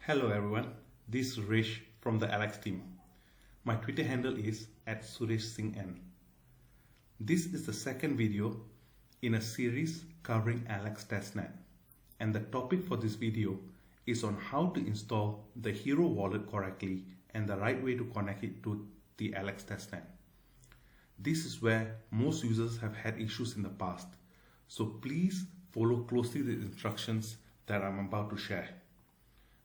Hello everyone, this is Suresh from the ALEX team. My Twitter handle is @SureshSinghN. This is the second video in a series covering ALEX Testnet, and the topic for this video is on how to install the Hiro Wallet correctly and the right way to connect it to the ALEX Testnet. This is where most users have had issues in the past, so please follow closely the instructions that I'm about to share.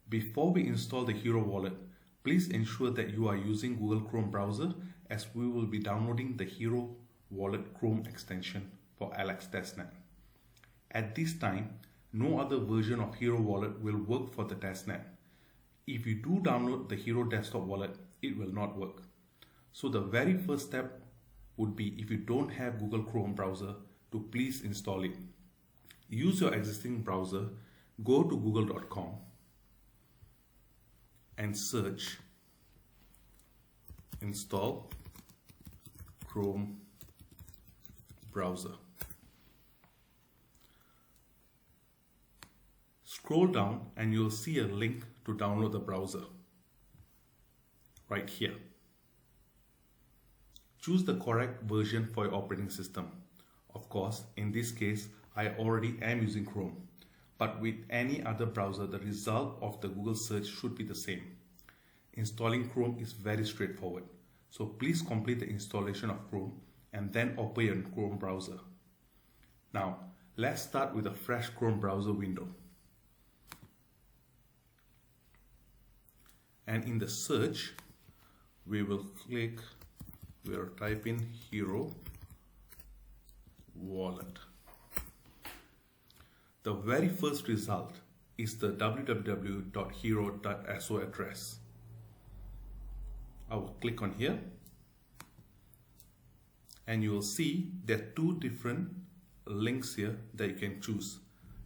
Before we install the Hiro Wallet, please ensure that you are using Google Chrome browser, as we will be downloading the Hiro Wallet Chrome extension for ALEX Testnet. At this time, no other version of Hiro Wallet will work for the testnet. If you do download the Hiro desktop wallet, it will not work. So the very first step would be, if you don't have Google Chrome browser, to please install it. Use your existing browser, go to google.com and search install Chrome browser. Scroll down and you'll see a link to download the browser right here. Choose the correct version for your operating system. Of course, in this case, I already am using Chrome, but with any other browser, the result of the Google search should be the same. Installing Chrome is very straightforward, so please complete the installation of Chrome and then open your Chrome browser. Now, let's start with a fresh Chrome browser window. And in the search, we'll type in Hiro Wallet. The very first result is the www.hiro.so address. I will click on here and you will see there are two different links here that you can choose.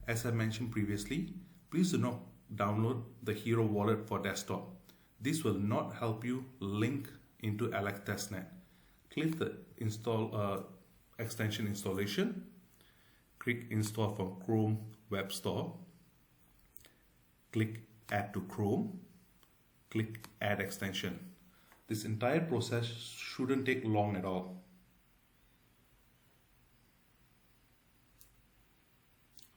As I mentioned previously, please do not download the Hiro Wallet for desktop. This will not help you link into ALEX Testnet. Click the extension installation. Click install from Chrome Web Store. Click add to Chrome. Click add extension. This entire process shouldn't take long at all.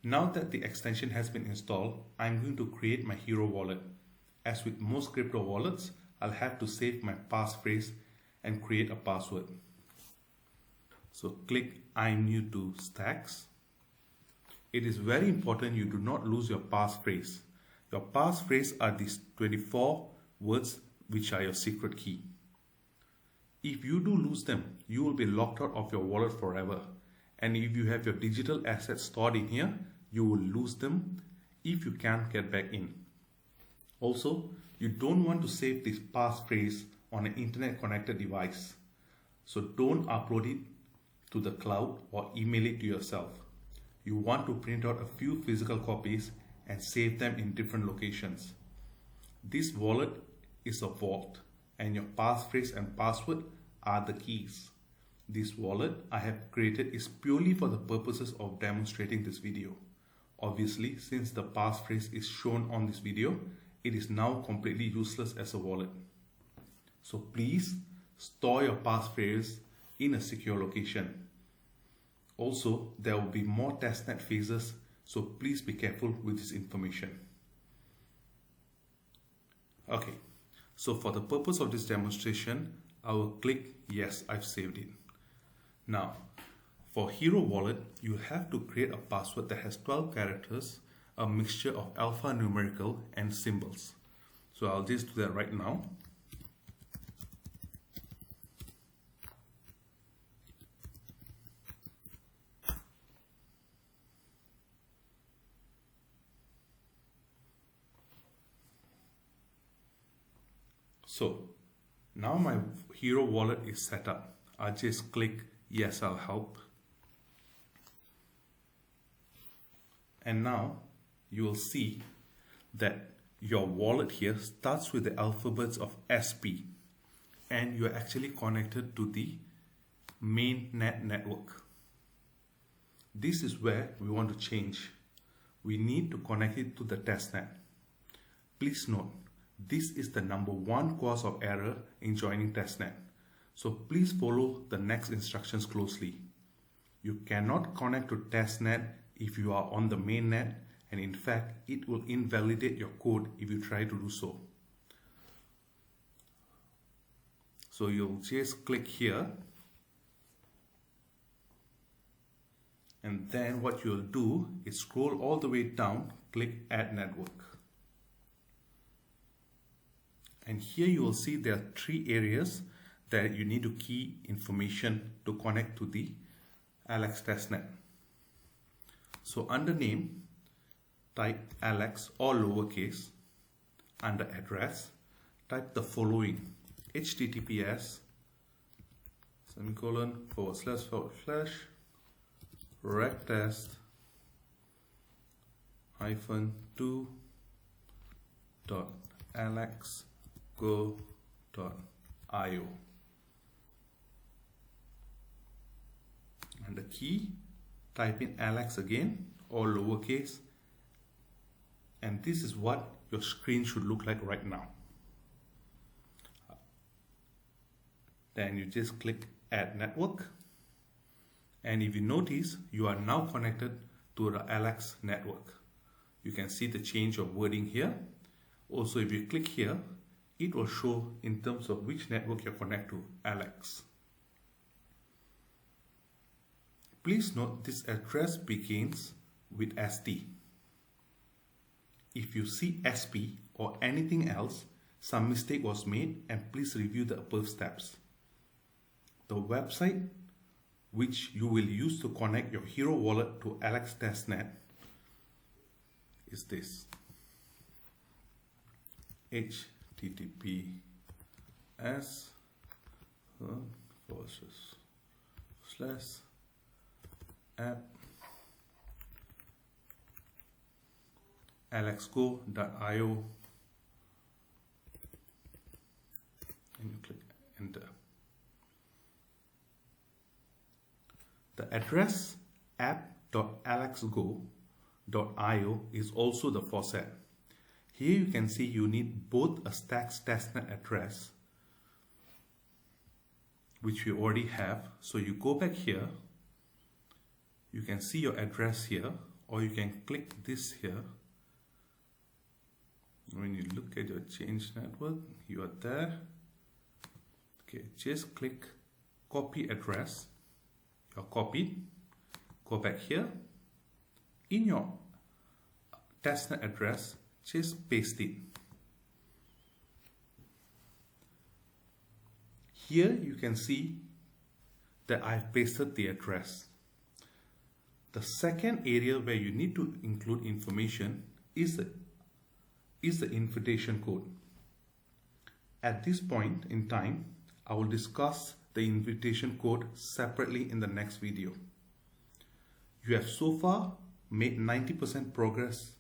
Now that the extension has been installed, I'm going to create my Hiro Wallet. As with most crypto wallets, I'll have to save my passphrase and create a password. So click I'm new to stacks. It is very important you do not lose your passphrase. Your passphrase are these 24 words which are your secret key. If you do lose them, you will be locked out of your wallet forever. And if you have your digital assets stored in here, you will lose them if you can't get back in. Also, you don't want to save this passphrase on an internet connected device. So don't upload it to the cloud or email it to yourself. You want to print out a few physical copies and save them in different locations. This wallet is a vault, and your passphrase and password are the keys. This wallet I have created is purely for the purposes of demonstrating this video. Obviously, since the passphrase is shown on this video, it is now completely useless as a wallet. So please store your passphrase in a secure location. Also, there will be more testnet phases, so please be careful with this information. Okay, so for the purpose of this demonstration, I will click yes, I've saved it. Now, for Hiro Wallet, you have to create a password that has 12 characters, a mixture of alphanumerical and symbols. So I'll just do that right now. So now my Hiro Wallet is set up. I'll just click yes, I'll help. And now you will see that your wallet here starts with the alphabets of SP, and you're actually connected to the mainnet network. This is where we want to change. We need to connect it to the testnet. Please note, this is the #1 cause of error in joining testnet. So please follow the next instructions closely. You cannot connect to testnet if you are on the mainnet, and in fact, it will invalidate your code if you try to do so. So you'll just click here, and then what you'll do is scroll all the way down, click Add Network. And here you will see there are 3 areas that you need to key information to connect to the ALEX Testnet. So under name, type ALEX or lowercase. Under address, type the following: https //rectest -2.alexgo.io. And the key, type in ALEX again or lowercase, and this is what your screen should look like right now. Then you just click Add Network, and if you notice, you are now connected to the ALEX network. You can see the change of wording here. Also, if you click here, it will show in terms of which network you're connected to, ALEX. Please note this address begins with ST. If you see SP or anything else, some mistake was made, and please review the above steps. The website which you will use to connect your Hiro Wallet to ALEX Testnet is this: https://app alexgo.io, and you click enter. The address app.alexgo.io is also the faucet. Here you can see you need both a ALEX Testnet address, which we already have. So you go back here, you can see your address here, or you can click this here. When you look at your change network, you are there. Okay, just click copy address. You're copied. Go back here. In your testnet address, just paste it. Here you can see that I've pasted the address. The second area where you need to include information is the invitation code. At this point in time, I will discuss the invitation code separately in the next video. You have so far made 90% progress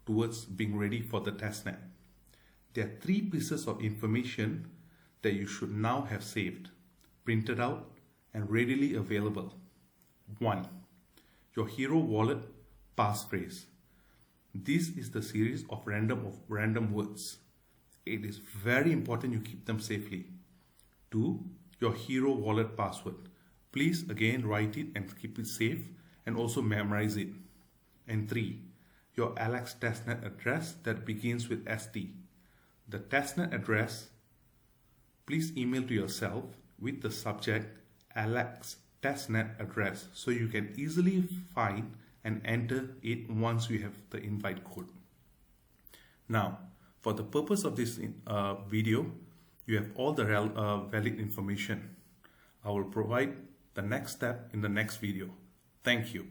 towards being ready for the testnet. There are 3 pieces of information that you should now have saved, printed out, and readily available. 1. Your Hiro Wallet passphrase. This is the series of random words. It is very important you keep them safely. 2. Your Hiro Wallet password. Please again write it and keep it safe, and also memorize it. And 3. Your ALEX Testnet address that begins with ST. The testnet address, please email to yourself with the subject ALEX Testnet address, so you can easily find and enter it once you have the invite code. Now, for the purpose of this video, you have all the valid information. I will provide the next step in the next video. Thank you.